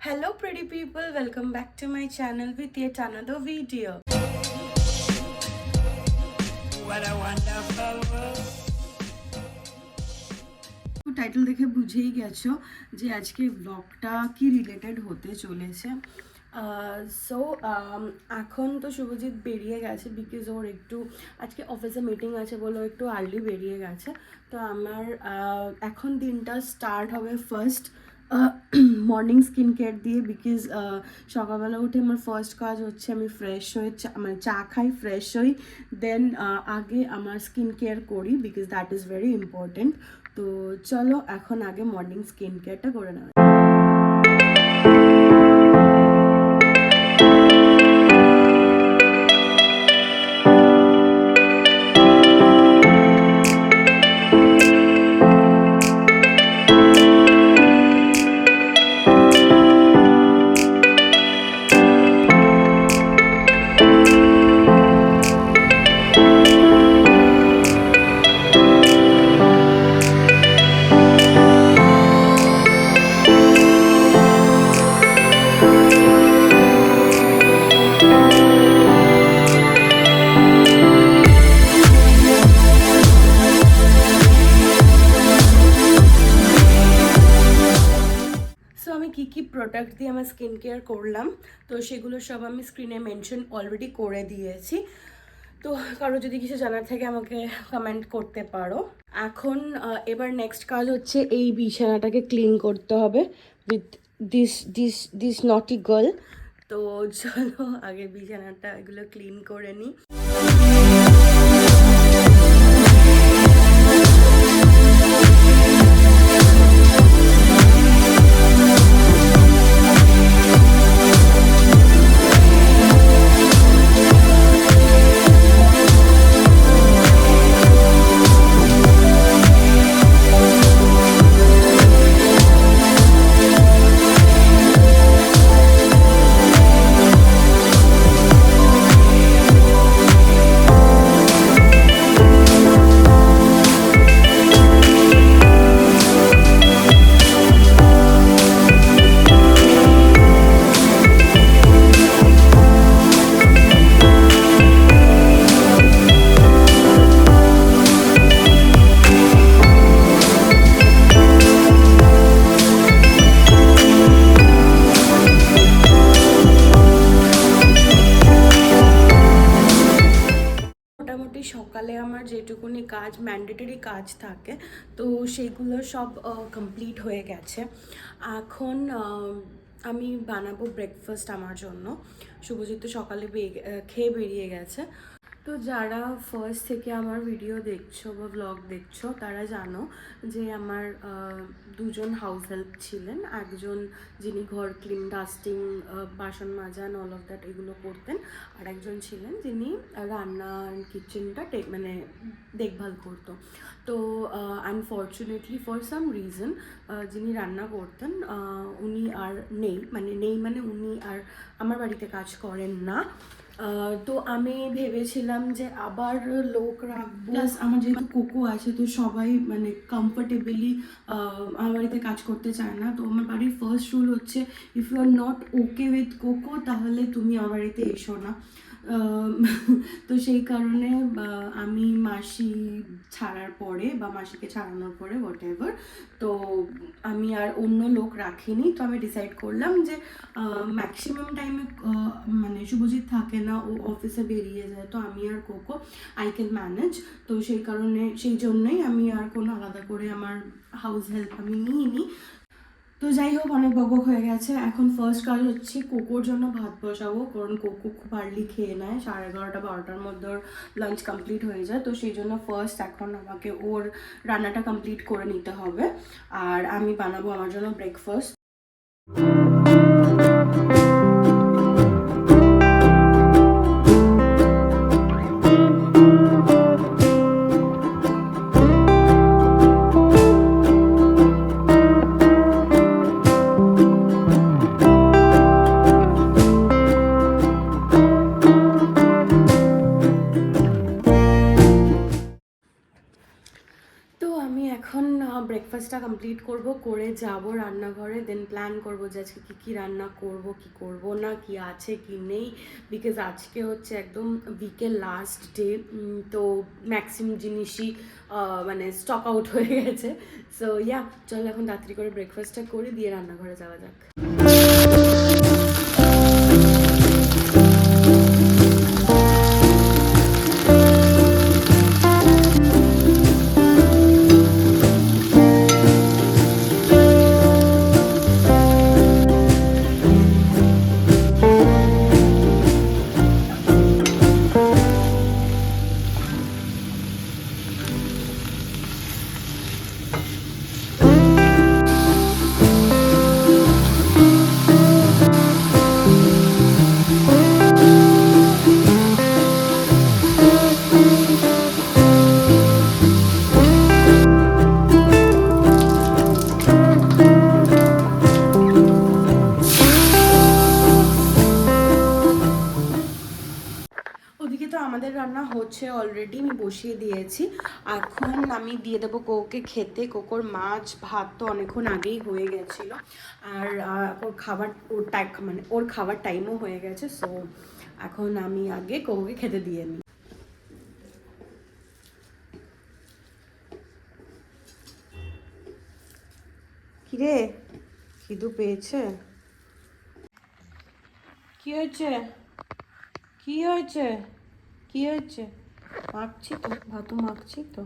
Hello pretty people, welcome back to my channel with yet another video. What a wonderful world. Title দেখে বুঝেই গেছো যে আজকে ব্লগটা কি রিলেটেড হতে চলেছে। সো এখন তো শুভজিৎ বেরিয়ে গেছে বিকজ ওর একটু আজকে অফিসে মিটিং আছে বলে ও একটু আর্লি বেরিয়ে গেছে। তো আমার এখন দিনটা স্টার্ট হবে ফার্স্ট মর্নিং স্কিন কেয়ার দিয়ে, বিকজ সকালবেলা উঠে আমার ফার্স্ট কাজ হচ্ছে আমি ফ্রেশ হয়ে মানে চা খাই, ফ্রেশ হই, দেন আগে আমার স্কিন কেয়ার করি because that is very important. তো চলো এখন আগে মর্নিং স্কিন কেয়ারটা করে নেওয়া। কি প্রোডাক্ট দিয়ে আমার স্কিন কেয়ার করলাম তো সেগুলো সব আমি স্ক্রিনে মেনশন অলরেডি করে দিয়েছি। তো কারো যদি কিছু জানার থাকে আমাকে কমেন্ট করতে পারো। এখন এবার নেক্সট কাজ হচ্ছে এই বিছানাটাকে ক্লিন করতে হবে উইথ দিস নটি গার্ল। তো চলো আগে বিছানাটা এগুলো ক্লিন করে নিই। সকালে আমার যেটুকুনি কাজ ম্যান্ডেটরি কাজ থাকে তো সেইগুলো সব কমপ্লিট হয়ে গেছে। এখন আমি বানাবো ব্রেকফাস্ট আমার জন্য। শুভজিৎ তো সকালে খেয়ে বেরিয়ে গেছে। তো যারা ফার্স্ট থেকে আমার ভিডিও দেখছো বা ব্লগ দেখছো তারা জানো যে আমার দুজন হাউস হেল্প ছিলেন, একজন যিনি ঘর ক্লিন ডাস্টিং বাসন মাজা অল অফ দ্যাট এগুলো করতেন, আর একজন ছিলেন যিনি রান্না কিচেনটা মানে দেখভাল করতো। তো আনফর্চুনেটলি ফর সাম রিজন যিনি রান্না করতেন উনি আর নেই মানে উনি আর আমার বাড়িতে কাজ করেন না। তো আমি ভেবেছিলাম যে আবার লোক রাখবো, প্লাস আমার যেহেতু কোকো আছে তো সবাই মানে কমফোর্টেবলি আমার বাড়িতে কাজ করতে চায় না। তো আমার বাড়ির ফার্স্ট রুল হচ্ছে if you are not okay with Coco তাহলে তুমি আমার বাড়িতে এসো না। তো সেই কারণে আমি মাসি ছাড়ার পরে বা মাসিকে ছাড়ানোর পরে হোয়াট এভার তো আমি আর অন্য লোক রাখিনি। তো আমি ডিসাইড করলাম যে ম্যাক্সিমাম টাইমে মানে শুভজিৎ থাকে না, ও অফিসে বেরিয়ে যায়, তো আমি আর কোকো আই ক্যান ম্যানেজ। তো সেই জন্যই আমি আর কোনো আলাদা করে আমার হাউস হেল্প আমি নিইনি। তো যাই হোক অনেক বকবক হয়ে গেছে। এখন ফার্স্ট কাজ হচ্ছে কোকোর জন্য ভাত বসাবো, কারণ কোকো খুব আর্লি খেয়ে নেয়, 11:30 12টার মধ্যে ওর লাঞ্চ কমপ্লিট হয়ে যায়। তো সেই জন্য ফার্স্ট এখন আমাকে ওর রান্নাটা কমপ্লিট করে নিতে হবে, আর আমি বানাবো আমার জন্য ব্রেকফাস্ট। ব্রেকফাস্টটা কমপ্লিট করব, করে যাব রান্নাঘরে, দেন প্ল্যান করব যে আজকে কী রান্না করব, কি করব না, কি আছে কি নেই, বিকজ আজকে হচ্ছে একদম উইকের লাস্ট ডে। তো ম্যাক্সিমাম জিনিসই মানে স্টক আউট হয়ে গেছে। সো ইয়া, চলো এখন তাড়াতাড়ি করে ব্রেকফাস্টটা করে দিয়ে রান্নাঘরে যাওয়া যাক। ওদিকে তো আমাদের রান্না হচ্ছে অলরেডি, আমি বসিয়ে দিয়েছি। এখন আমি দিয়ে দেবো কোকে খেতে। কোকোর মাছ ভাত তো অনেকক্ষণ আগেই হয়ে গেছিলো, আর ওর খাবার ওর খাবার টাইমও হয়ে গেছে। সো এখন আমি আগে কোকোকে খেতে দিয়ে নিই। কিরে, খিদু পেয়েছে? কি হয়েছে? কি হয়েছে? কি হয়েছে? মাখছি তো, ভাতু মাখছি তো।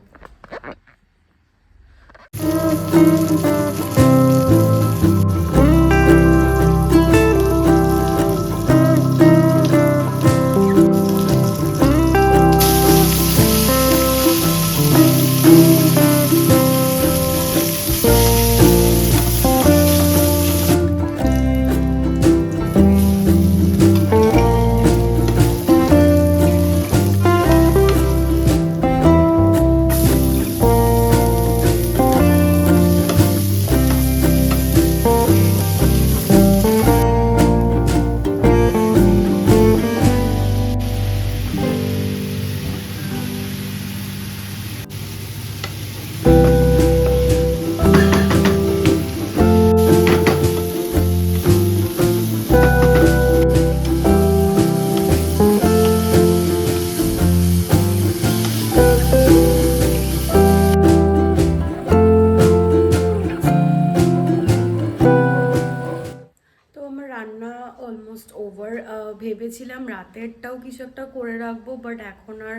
Almost over. ভেবেছিলাম রাতেরটাও কিছু একটা করে রাখবো, বাট এখন আর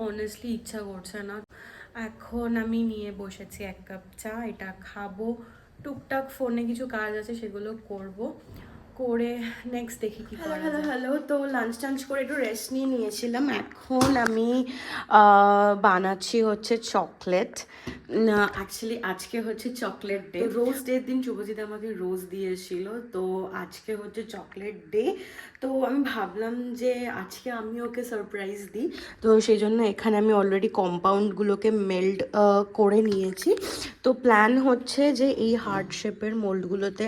অনেস্টলি ইচ্ছা করছে না। এখন আমি নিয়ে বসেছি 1 কাপ চা, এটা খাবো, টুকটাক ফোনে কিছু কাজ আছে সেগুলো করব, করে নেক্সট দেখি কি করা যায়। হ্যালো, তো লাঞ্চ টাঞ্চ করে একটু রেস্ট নিয়েছিলাম। এখন আমি বানাচ্ছি হচ্ছে চকলেট। অ্যাকচুয়ালি আজকে হচ্ছে চকলেট ডে। রোজ ডের দিন শুভজিৎ আমাকে রোজ দিয়েছিল, তো আজকে হচ্ছে চকলেট ডে। তো আমি ভাবলাম যে আজকে আমি ওকে সারপ্রাইজ দিই, তো সেই জন্য এখানে আমি অলরেডি কম্পাউন্ডগুলোকে মেল্ট করে নিয়েছি। তো প্ল্যান হচ্ছে যে এই হার্ট শেপের মোল্ডগুলোতে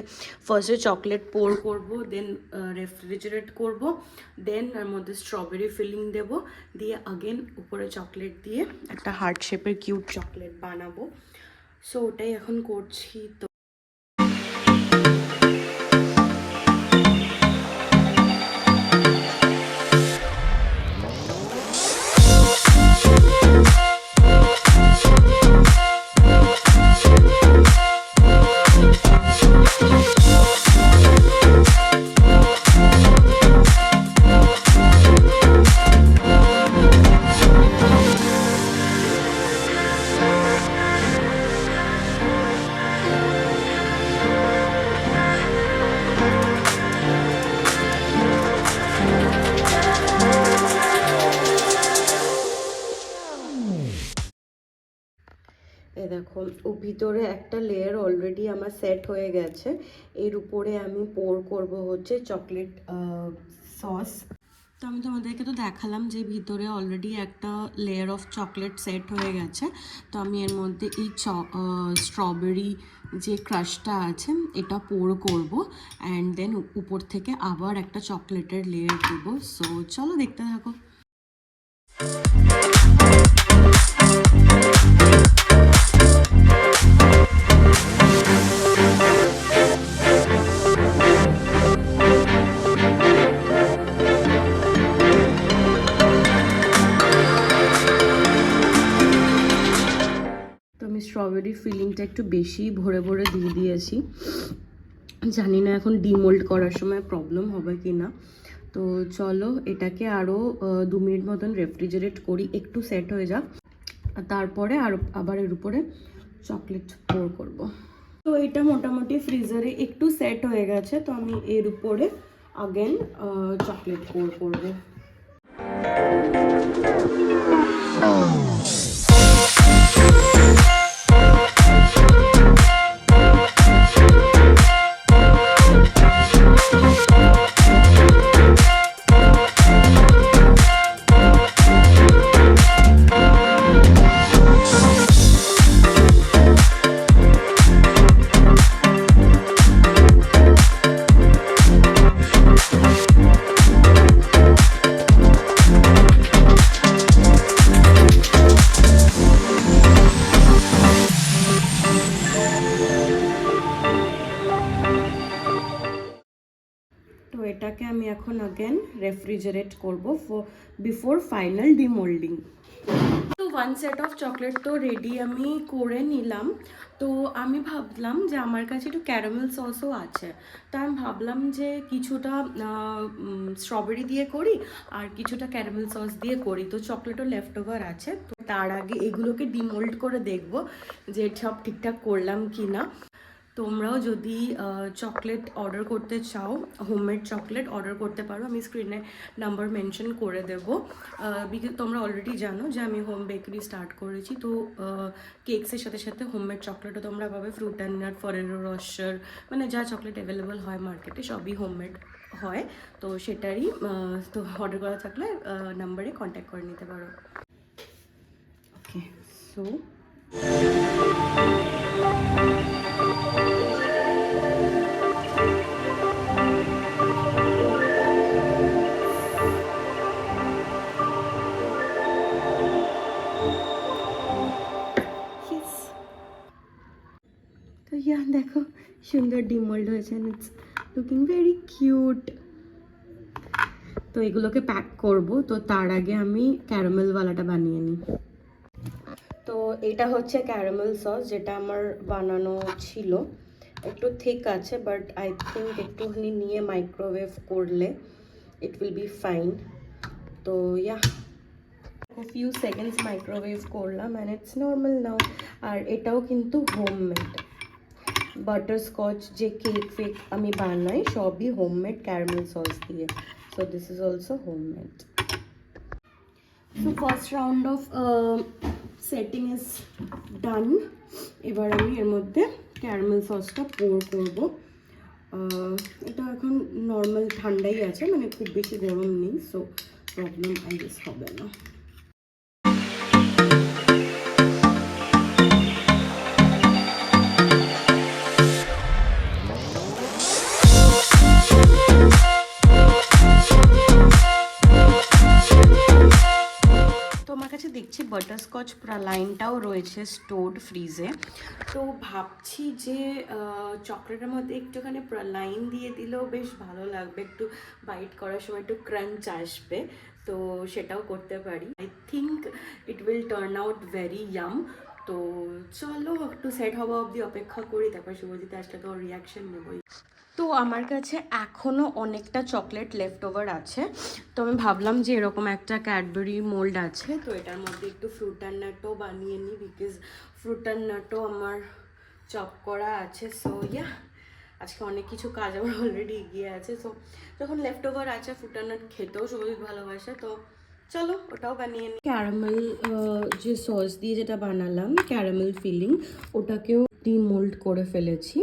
ফার্স্টে চকলেট পোর করব, দেন রেফ্রিজারেট করব, দেন এর মধ্যে স্ট্রবেরি ফিলিং দেব, দিয়ে আগেন উপরে চকলেট দিয়ে একটা হার্ট শেপের কিউট চকলেট বানাবো। সো ওটাই এখন করছি। তো এ দেখো, ও ভিতরে একটা লেয়ার অলরেডি আমার সেট হয়ে গেছে। এর উপরে আমি পোর করব হচ্ছে চকলেট সস। তো আমি তোমাদেরকে তো দেখালাম যে ভিতরে অলরেডি একটা লেয়ার অফ চকলেট সেট হয়ে গেছে। তো আমি এর মধ্যে এই স্ট্রবেরি যে ক্রাশটা আছে এটা পোর করব, অ্যান্ড দেন উপর থেকে আবার একটা চকলেটের লেয়ার দেবো। সো চলো দেখতে থাকো। ফিলিংটা একটু বেশি ভরে ভরে দিয়ে দিয়েছি। জানি না এখন ডিমোল্ড করার সময় প্রবলেম হবে কি না। তো চলো এটাকে আরও 2 মিনিট মতন রেফ্রিজারেট করি, একটু সেট হয়ে যাক, তারপরে আবার এর উপরে চকলেট পোর করব। তো এটা মোটামুটি ফ্রিজারে একটু সেট হয়ে গেছে, তো আমি এর উপরে আগেন চকলেট পোর করবো। তো এটাকে আমি এখন আগেন রেফ্রিজারেট করব বিফোর ফাইনাল ডিমোল্ডিং। তো 1 সেট অফ চকলেট তো রেডি আমি করে নিলাম। তো আমি ভাবলাম যে আমার কাছে একটু ক্যারামেল সসও আছে, তো আমি ভাবলাম যে কিছুটা স্ট্রবেরি দিয়ে করি আর কিছুটা ক্যারামেল সস দিয়ে করি। তো চকলেটও লেফট ওভার আছে, তো তার আগে এগুলোকে ডিমোল্ড করে দেখব যে সব ঠিকঠাক করলাম কি না। তোমরাও যদি চকলেট অর্ডার করতে চাও, হোমমেড চকলেট অর্ডার করতে পারো, আমি স্ক্রিনে নাম্বার মেনশন করে দেবো। বিকজ তোমরা অলরেডি জানো যে আমি হোম বেকারি স্টার্ট করেছি, তো কেকসের সাথে সাথে হোমমেড চকলেটও তোমরা পাবে। ফ্রুট অ্যান্ড নাট, ফরেরো রসার, মানে যা চকলেট অ্যাভেলেবল হয় মার্কেটে সবই হোমমেড হয়। তো সেটারই তো অর্ডার করা থাকলে নাম্বারে কন্ট্যাক্ট করে নিতে পারো। ওকে, সো তো দেখো সুন্দর ডিমোল্ড হয়েছে, ইটস লুকিং ভেরি কিউট। তো এগুলোকে প্যাক করব, তো তার আগে আমি ক্যারামেলওয়ালাটা বানিয়ে নিই। তো এটা হচ্ছে ক্যারামেল সস, যেটা আমার বানানো ছিল। একটু থিক আছে, বাট আই থিঙ্ক একটুখানি নিয়ে মাইক্রোওয়েভ করলে ইট উইল বি ফাইন। তো ফিউ সেকেন্ডস মাইক্রোওয়েভ করলাম অ্যান্ড ইটস নর্মাল নাও। আর এটাও কিন্তু হোমমেড বাটারস্কচ, যে কেক ফেক আমি বানাই সবই হোমমেড ক্যারামেল সস দিয়ে। So this is also homemade. So first round of setting is done. এবার আমি এর মধ্যে ক্যারামেল সসটা পোর করব। এটা এখন নর্মাল ঠান্ডাই আছে, মানে খুব বেশি গরম নেই, সো প্রবলেম আই গেস হবে না। দেখছি বাটারস্কচ প্রালাইনটাও রয়েছে স্টোর্ড ফ্রিজে। তো ভাবছি যে চকলেটের মধ্যে একটুখানি প্রালাইন দিয়ে দিলেও বেশ ভালো লাগবে, একটু বাইট করার সময় একটু ক্রাঞ্চ আসবে, তো সেটাও করতে পারি। I think it will turn out very yum. তো চলো একটু সেট হওয়া অবধি অপেক্ষা করি, তারপর শুভজিৎ আসলে তো রিয়াকশন নেবই। তো আমার কাছে এখনও অনেকটা চকলেট লেফট ওভার আছে, তো আমি ভাবলাম যে এরকম একটা ক্যাডবেরি মোল্ড আছে, তো এটার মধ্যে একটু ফ্রুট অ্যান্ড নাটও বানিয়ে নিই, বিকজ ফ্রুট অ্যান্ড নাটও আমার চপ করা আছে। সো আজকে অনেক কিছু কাজ আমার অলরেডি এগিয়ে আছে। সো যখন লেফট ওভার আছে, ফ্রুট অ্যান্ড নাট খেতেও শুভজিৎ ভালোবাসে, তো চলো ওটাও বানিয়ে নিই। ক্যারামেল যে সস দিয়ে যেটা বানালাম ক্যারামেল ফিলিং, ওটাকেও ডিমোল্ড করে ফেলেছি।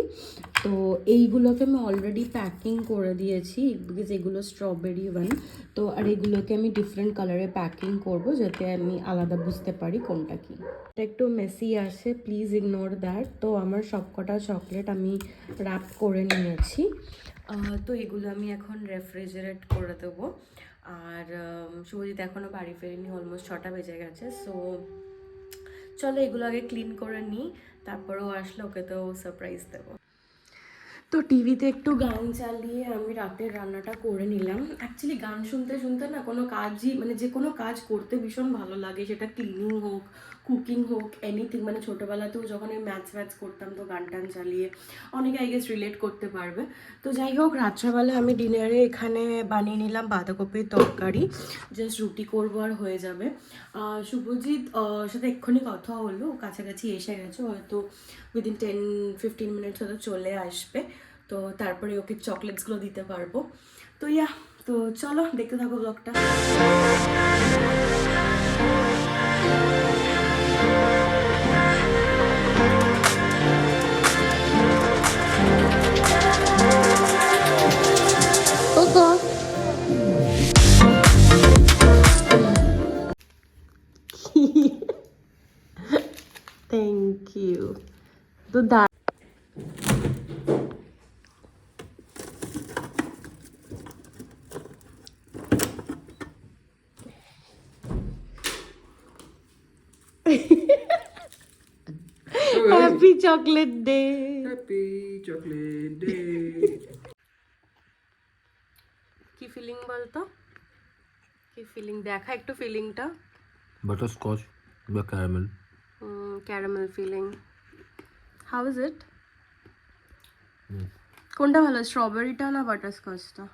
তো এইগুলোকে আমি অলরেডি প্যাকিং করে দিয়েছি, বিকজ এগুলো স্ট্রবেরি ওয়ান। তো আর এগুলোকে আমি ডিফারেন্ট কালারে প্যাকিং করব, যাতে আমি আলাদা বুঝতে পারি কোনটা কি। এটা একটু মেসি আসে, প্লিজ ইগনোর দ্যাট। তো আমার সবকটা চকলেট আমি র্যাপ করে নিয়েছি। তো এগুলো আমি এখন রেফ্রিজারেট করে দেবো। আর শুভজিৎ এখনও বাড়ি ফেরেনি, অলমোস্ট 6টা বেজে গেছে। সো চলো এগুলো আগে ক্লিন করে নিই, তারপরেও আসলে ওকে তো সারপ্রাইজ দেবো। তো টিভিতে একটু গান চালিয়ে আমি রাতের রান্নাটা করে নিলাম। অ্যাকচুয়ালি গান শুনতে শুনতে না কোনো কাজই, মানে যে কোনো কাজ করতে ভীষণ ভালো লাগে, সেটা ক্লিনিং হোক, কুকিং হোক এনিথিং, মানে ছোটোবেলাতেও যখন আমি ম্যাথস করতাম তো গান টান চালিয়ে অনেকে আই গেস রিলেট করতে পারবে। তো যাই হোক, রাত্রেবেলা আমি ডিনারে এখানে বানিয়ে নিলাম বাঁধাকপির তরকারি, জাস্ট রুটি করবো আর হয়ে যাবে। শুভজিৎ সাথে এক্ষুনি কথা হলো, কাছাকাছি এসে গেছে, হয়তো উইদিন 10-15 মিনিটস হয়তো চলে আসবে। তো তারপরে ওকে চকলেটসগুলো দিতে পারবো। তো তো চলো দেখতে থাকো ব্লগটা। Thank you. তো happy chocolate day. Happy chocolate day. কি ফিলিং বলতো, কি ফিলিং দেখা একটু ফিলিংটা। বাটারস্কচ বা caramel. Caramel filling. How is it? কোনটা ভালো, স্ট্রবেরিটা না বাটারস্কচটা?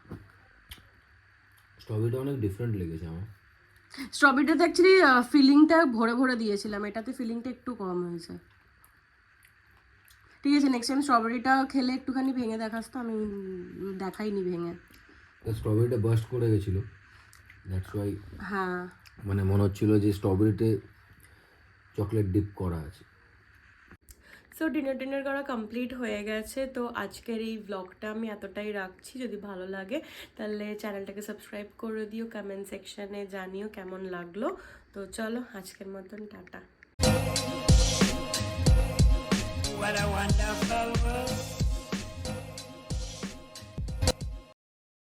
স্ট্রবেরিটা অনেক ডিফারেন্ট লেগেছে আমার। স্ট্রবেরিটাতে অ্যাকচুয়ালি ফিলিংটা ভরে ভরে দিয়েছিলাম, এটাতে ফিলিংটা একটু কম হয়েছে। ঠিক আছে, নেক্সট টাইম স্ট্রবেরিটা খেলে একটুখানি ভেঙে দেখাস তো, আমি দেখাইনি ভেঙে। স্ট্রবেরিটা বাস্ট করে গেছিল, দ্যাটস ওয়াই। হ্যাঁ, মানে মনে হচ্ছিল যে স্ট্রবেরিতে চকলেট ডিপ করা আছে। সো ডিনার করা কমপ্লিট হয়ে গেছে। তো আজকের এই ব্লগটা আমি এতটাই রাখছি। যদি ভালো লাগে তাহলে চ্যানেলটাকে সাবস্ক্রাইব করে দিও, কমেন্ট সেকশনে জানিও কেমন লাগলো। তো চলো আজকের মতন টাটা। What a wonderful